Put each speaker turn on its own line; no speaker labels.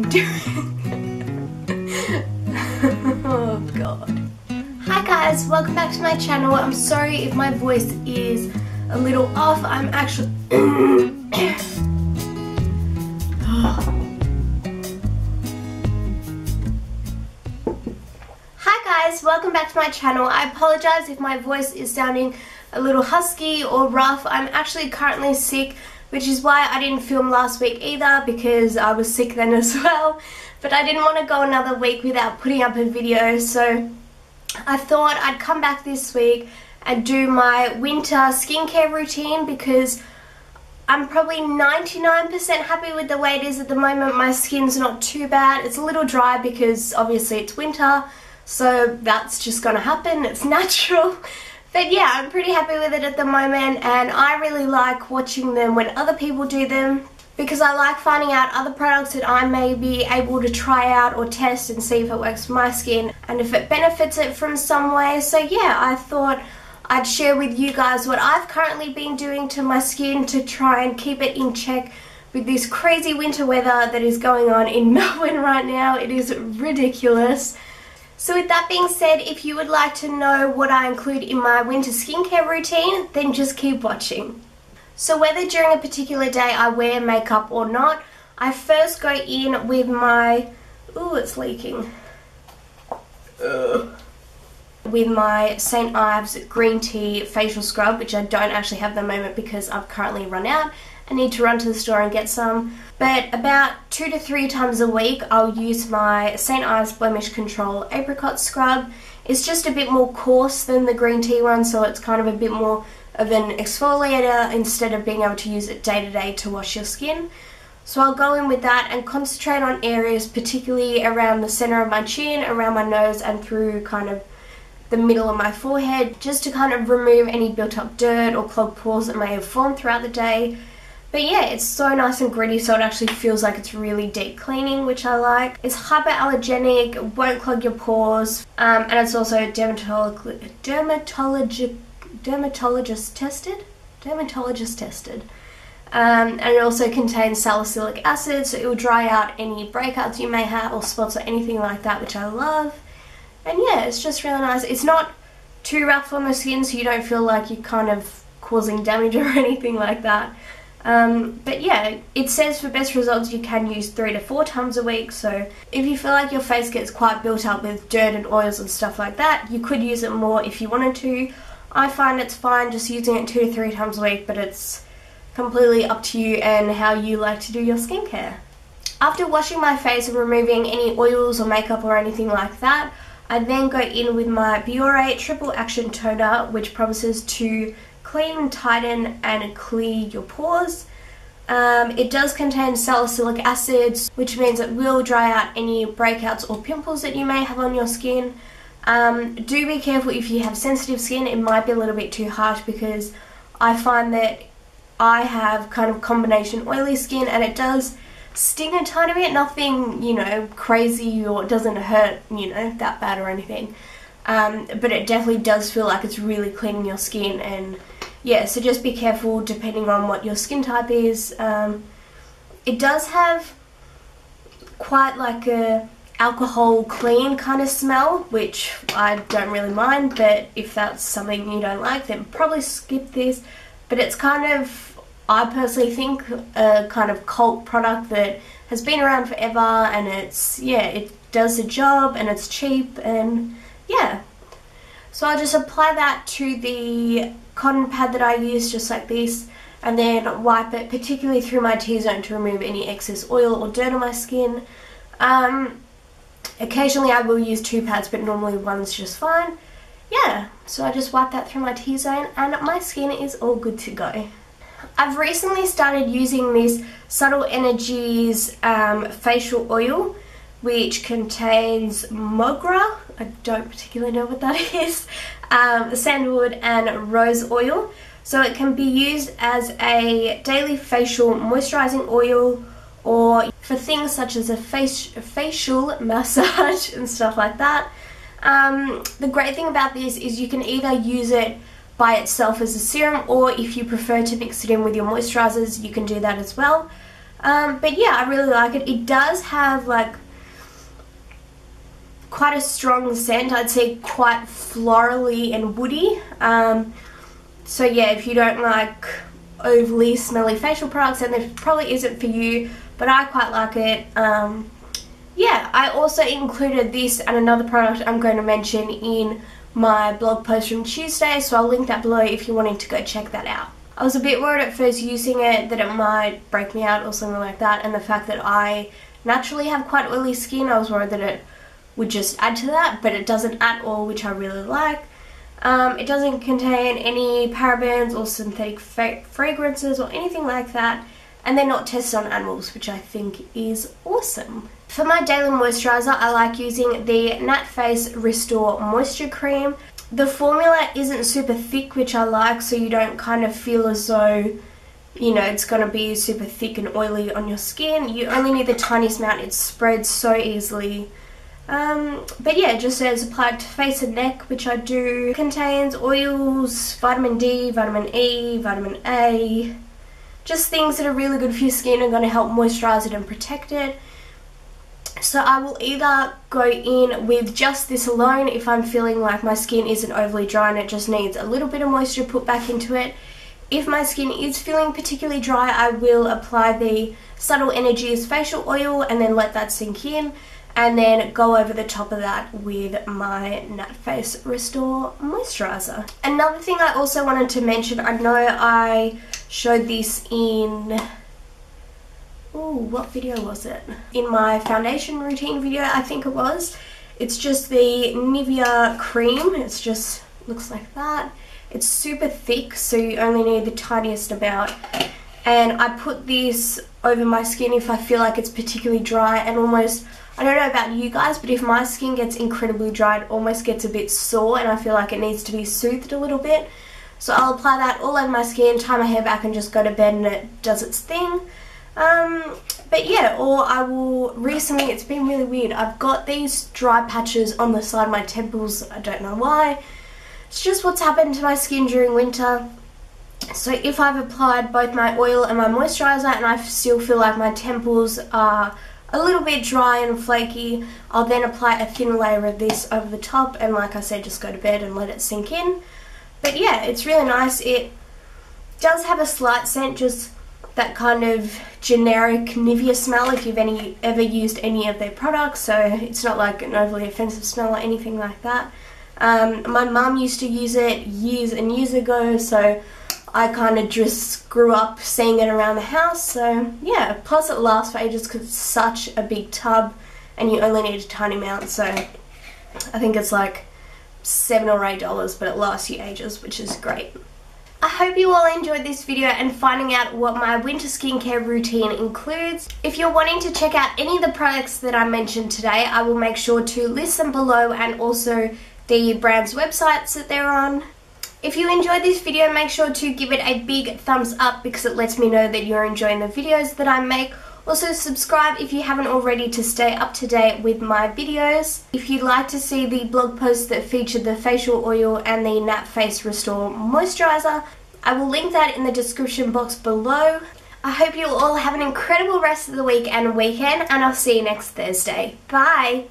doing? Oh god. Hi guys, welcome back to my channel. I'm sorry if my voice is a little off. I'm actually Hi guys, welcome back to my channel. I apologize if my voice is sounding a little husky or rough. I'm actually currently sick, which is why I didn't film last week either, because I was sick then as well. But I didn't want to go another week without putting up a video, so I thought I'd come back this week and do my winter skincare routine, because I'm probably 99% happy with the way it is at the moment. My skin's not too bad. It's a little dry because obviously it's winter, so that's just gonna happen. It's natural. But yeah, I'm pretty happy with it at the moment, and I really like watching them when other people do them, because I like finding out other products that I may be able to try out or test and see if it works for my skin and if it benefits it from some way. So yeah, I thought I'd share with you guys what I've currently been doing to my skin to try and keep it in check with this crazy winter weather that is going on in Melbourne right now. It is ridiculous. So with that being said, if you would like to know what I include in my winter skincare routine, then just keep watching. So whether during a particular day I wear makeup or not, I first go in with my, ooh, it's leaking, with my St. Ives green tea facial scrub, which I don't actually have at the moment because I've currently run out. I need to run to the store and get some. But about 2 to 3 times a week I'll use my St. Ives Blemish Control Apricot Scrub. It's just a bit more coarse than the green tea one, so it's kind of a bit more of an exfoliator instead of being able to use it day to day to wash your skin. So I'll go in with that and concentrate on areas particularly around the center of my chin, around my nose, and through kind of the middle of my forehead, just to kind of remove any built up dirt or clogged pores that may have formed throughout the day. But yeah, it's so nice and gritty, so it actually feels like it's really deep cleaning, which I like. It's hypoallergenic, it won't clog your pores, and it's also dermatologist tested. And it also contains salicylic acid, so it will dry out any breakouts you may have or spots or anything like that, which I love. And yeah, it's just really nice. It's not too rough on the skin, so you don't feel like you're kind of causing damage or anything like that. But yeah, it says for best results you can use 3 to 4 times a week, so if you feel like your face gets quite built up with dirt and oils and stuff like that, you could use it more if you wanted to. I find it's fine just using it 2 to 3 times a week, but it's completely up to you and how you like to do your skincare. After washing my face and removing any oils or makeup or anything like that, I then go in with my Biore Triple Action Toner, which promises to clean, tighten and clear your pores. It does contain salicylic acids, which means it will dry out any breakouts or pimples that you may have on your skin. Do be careful if you have sensitive skin. It might be a little bit too harsh, because I find that I have kind of combination oily skin and it does sting a tiny bit. Nothing, you know, crazy, or it doesn't hurt, you know, that bad or anything. But it definitely does feel like it's really cleaning your skin, and yeah, so just be careful depending on what your skin type is. It does have quite like a alcohol clean kind of smell, which I don't really mind, but if that's something you don't like, then probably skip this. But it's kind of, I personally think, a kind of cult product that has been around forever, and it's, yeah, it does the job and it's cheap, and yeah. So I'll just apply that to the cotton pad that I use, just like this, and then wipe it particularly through my T-zone to remove any excess oil or dirt on my skin. Occasionally I will use 2 pads, but normally one's just fine. Yeah, so I just wipe that through my T-zone and my skin is all good to go. I've recently started using this Subtle Energies facial oil, which contains Mogra, I don't particularly know what that is, sandalwood and rose oil. So it can be used as a daily facial moisturizing oil, or for things such as a facial massage and stuff like that. The great thing about this is you can either use it by itself as a serum, or if you prefer to mix it in with your moisturizers, you can do that as well. But yeah, I really like it. It does have like quite a strong scent. I'd say quite florally and woody. So yeah, if you don't like overly smelly facial products, then it probably isn't for you, but I quite like it. Yeah, I also included this and another product I'm going to mention in my blog post from Tuesday, so I'll link that below if you're wanting to go check that out. I was a bit worried at first using it that it might break me out or something like that, and the fact that I naturally have quite oily skin, I was worried that it would just add to that, but it doesn't at all, which I really like. It doesn't contain any parabens or synthetic fragrances or anything like that, and they're not tested on animals, which I think is awesome. For my daily moisturiser, I like using the Nat Face Restore Moisture Cream. The formula isn't super thick, which I like, so you don't kind of feel as though, you know, it's going to be super thick and oily on your skin. You only need the tiniest amount, it spreads so easily. But yeah, it just says apply it to face and neck, which I do. It contains oils, vitamin D, vitamin E, vitamin A, just things that are really good for your skin and going to help moisturize it and protect it. So I will either go in with just this alone if I'm feeling like my skin isn't overly dry and it just needs a little bit of moisture put back into it. If my skin is feeling particularly dry, I will apply the Subtle Energies facial oil and then let that sink in, and then go over the top of that with my Nat Face Restore Moisturiser. Another thing I also wanted to mention, I know I showed this in, what video was it? In my foundation routine video, I think it was. It's just the Nivea cream. It's just, looks like that. It's super thick, so you only need the tiniest amount. And I put this over my skin if I feel like it's particularly dry and almost, I don't know about you guys, but if my skin gets incredibly dry, it almost gets a bit sore and I feel like it needs to be soothed a little bit. So I'll apply that all over my skin, tie my hair back and just go to bed and it does its thing. But yeah, or I will, recently it's been really weird, I've got these dry patches on the side of my temples, I don't know why. It's just what's happened to my skin during winter. So if I've applied both my oil and my moisturiser and I still feel like my temples are a little bit dry and flaky, I'll then apply a thin layer of this over the top and like I said, just go to bed and let it sink in. But yeah, it's really nice. It does have a slight scent, just that kind of generic Nivea smell if you've ever used any of their products, so it's not like an overly offensive smell or anything like that. My mum used to use it years and years ago, so I kind of just grew up seeing it around the house, so yeah. Plus it lasts for ages because it's such a big tub and you only need a tiny amount, so I think it's like $7 or $8, but it lasts you ages, which is great. I hope you all enjoyed this video and finding out what my winter skincare routine includes. If you're wanting to check out any of the products that I mentioned today, I will make sure to list them below and also the brand's websites that they're on. If you enjoyed this video, make sure to give it a big thumbs up because it lets me know that you're enjoying the videos that I make. Also subscribe if you haven't already to stay up to date with my videos. If you'd like to see the blog post that featured the facial oil and the Nat Face Restore Moisturiser, I will link that in the description box below. I hope you all have an incredible rest of the week and weekend, and I'll see you next Thursday. Bye!